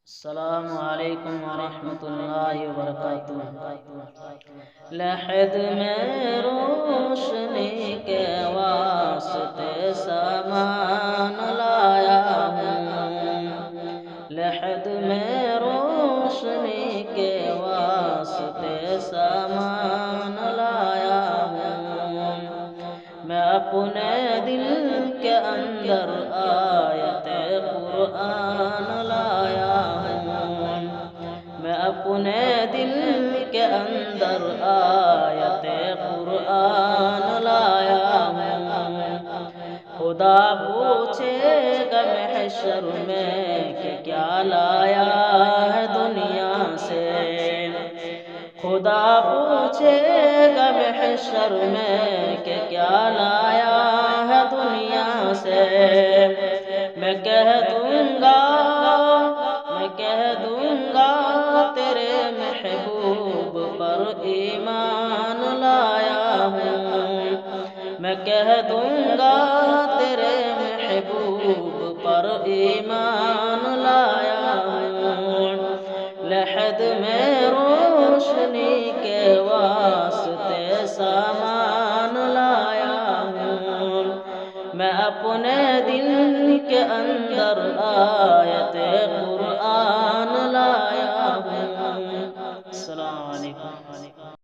السلام علیکم ورحمۃ اللہ وبرکاتہ۔ لحد میں روشنی کے واسطے سامان لایا ہوں، لحد میں روشنی کے واسطے سامان لایا ہوں۔ میں اپنے دل کے اندر آیت قرآن لایا ہوں، میں اپنے دل کے اندر آیت قرآن لایا ہوں۔ خدا پوچھے گا محشر میں کہ کیا لایا ہے دنیا سے، خدا پوچھے گا محشر میں کہ کیا لایا ہے دنیا سے۔ میں کہہ دوں گا تیرے محبوب پر ایمان لایا ہوں، میں کہہ دوں گا تیرے محبوب پر ایمان لایا ہوں۔ لحد میں روشنی کے واسطے سامان لایا ہوں، میں اپنے دل کے اندر آیت قرآن لایا ہوں۔